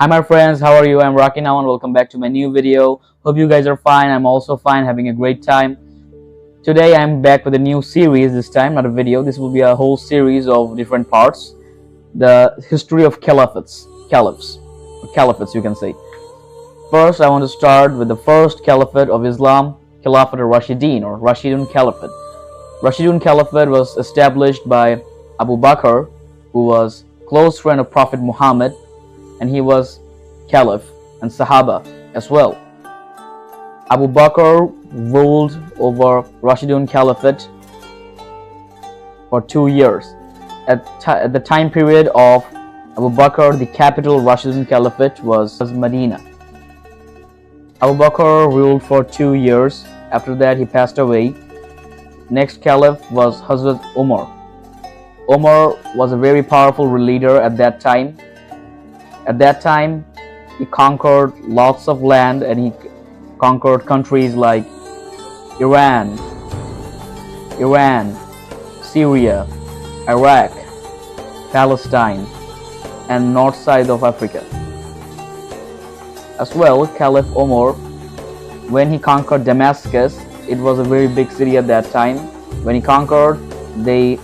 Hi my friends, how are you? I'm Rocky now and welcome back to my new video. Hope you guys are fine. I'm also fine, having a great time. Today I'm back with a new series, this time not a video. This will be a whole series of different parts. The history of Caliphates you can say. First I want to start with the first Caliphate of Islam, Caliphate of Rashidun or Rashidun Caliphate. Rashidun Caliphate was established by Abu Bakr, who was close friend of Prophet Muhammad, and he was Caliph and Sahaba as well. Abu Bakr ruled over Rashidun Caliphate for 2 years. At the time period of Abu Bakr, the capital of Rashidun Caliphate was Medina. Abu Bakr ruled for 2 years. After that, he passed away. Next caliph was Hazrat Umar. Umar was a very powerful leader at that time. At that time, he conquered lots of land and he conquered countries like Iran, Syria, Iraq, Palestine, and north side of Africa. As well, Caliph Umar, when he conquered Damascus, it was a very big city at that time. When he conquered, they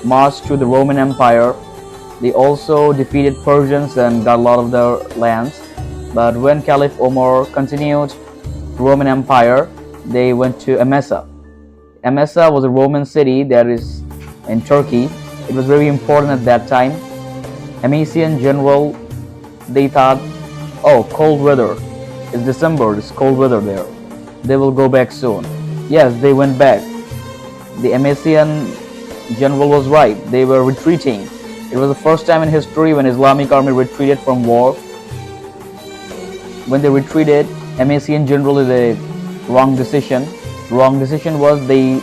marched to the Roman Empire. They also defeated Persians and got a lot of their lands. But when Caliph Umar continued the Roman Empire, they went to Emesa. Emesa was a Roman city that is in Turkey. It was very important at that time. Emesian general, they thought, oh, cold weather. It's December, it's cold weather there. They will go back soon. Yes, they went back. The Emesian general was right. They were retreating. It was the first time in history when Islamic army retreated from war. When they retreated, Emesian general is a wrong decision. The wrong decision was they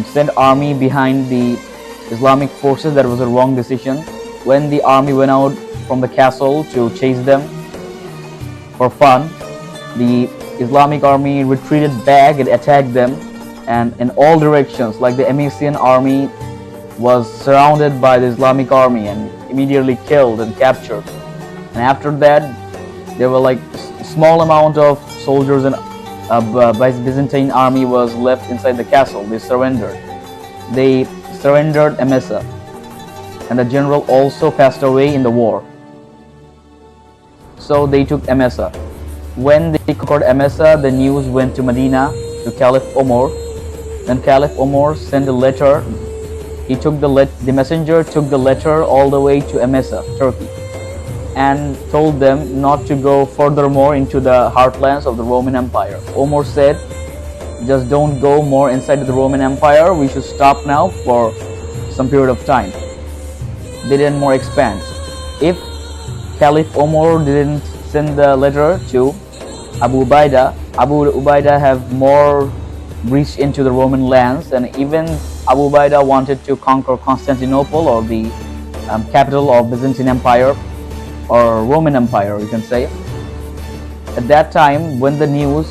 sent army behind the Islamic forces. That was a wrong decision. When the army went out from the castle to chase them for fun, the Islamic army retreated back and attacked them, and in all directions, like the Emesian army was surrounded by the Islamic army and immediately killed and captured. And after that, there were like a small amount of soldiers and Byzantine army was left inside the castle. They surrendered. They surrendered Emesa, and the general also passed away in the war. So they took Emesa. When they conquered Emesa, the news went to Medina to Caliph Umar. Then Caliph Umar sent a letter. The messenger took the letter all the way to Emesa, Turkey, and told them not to go furthermore into the heartlands of the Roman Empire. Umar said, just don't go more inside the Roman Empire. We should stop now for some period of time. They didn't more expand. If Caliph Umar didn't send the letter to Abu Ubaidah have more reached into the Roman lands, and even Abu Ubaidah wanted to conquer Constantinople, or the capital of Byzantine Empire or Roman Empire, you can say. At that time, when the news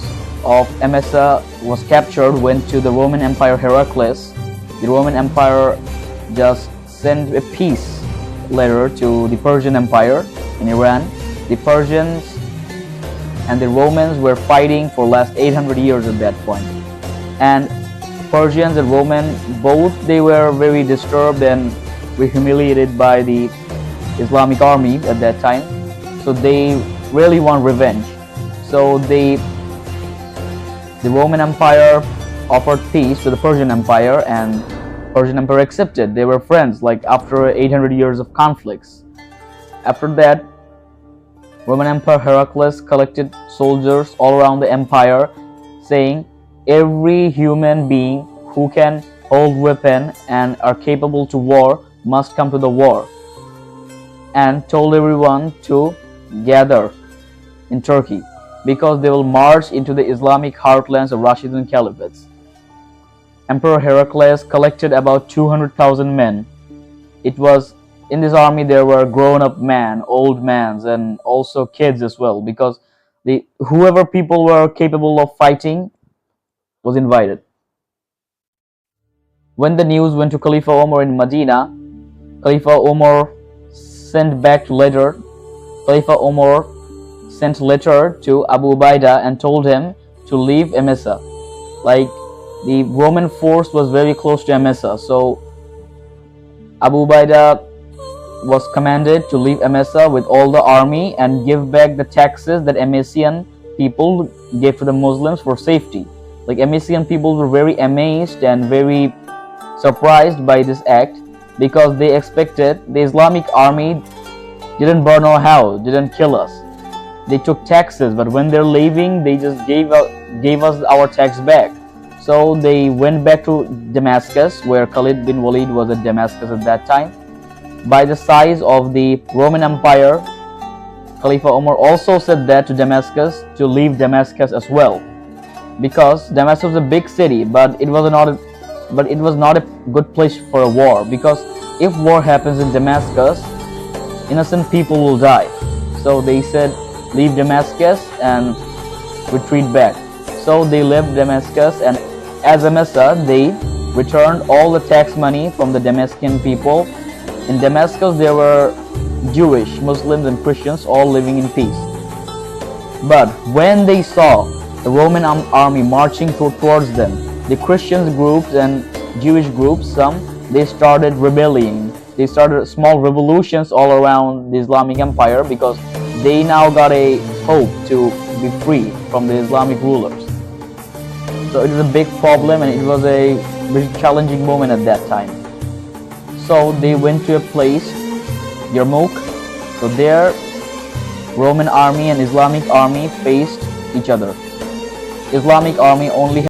of Emesa was captured went to the Roman Empire Heraclius, the Roman Empire just sent a peace letter to the Persian Empire in Iran. The Persians and the Romans were fighting for last 800 years at that point. And Persians and Roman, both they were very disturbed and were humiliated by the Islamic army at that time. So they really want revenge. So the Roman Empire offered peace to the Persian Empire, and Persian Empire accepted. They were friends, like after 800 years of conflicts. After that, Roman Emperor Heraclius collected soldiers all around the empire, saying every human being who can hold weapon and are capable to war must come to the war, and told everyone to gather in Turkey because they will march into the Islamic heartlands of Rashidun Caliphates. Emperor Heraclius collected about 200,000 men. It was in this army there were grown-up men, old men, and also kids as well, because whoever people were capable of fighting was invited. When the news went to Khalifa Umar in Medina, Khalifa Umar sent back a letter Khalifa Umar sent a letter to Abu Ubaidah and told him to leave Emesa. Like, the Roman force was very close to Emesa, so Abu Ubaidah was commanded to leave Emesa with all the army and give back the taxes that Emesian people gave to the Muslims for safety. Like, Emesian people were very amazed and very surprised by this act, because they expected the Islamic army didn't burn our house, didn't kill us. They took taxes, but when they're leaving, they just gave us our tax back. So they went back to Damascus, where Khalid bin Walid was at Damascus at that time. By the size of the Roman Empire, Khalifa Umar also said that to Damascus to leave Damascus as well, because Damascus was a big city, but it was not a good place for a war, because if war happens in Damascus, innocent people will die. So they said, leave Damascus and retreat back. So they left Damascus, and as Emesa, they returned all the tax money from the Damascus people. In Damascus, there were Jewish, Muslims, and Christians all living in peace. But when they saw the Roman army marching towards them, the Christian groups and Jewish groups, they started rebelling. They started small revolutions all around the Islamic Empire, because they now got a hope to be free from the Islamic rulers. So it was a big problem, and it was a very challenging moment at that time. So they went to a place, Yarmouk. So there, Roman army and Islamic army faced each other. Islamic army only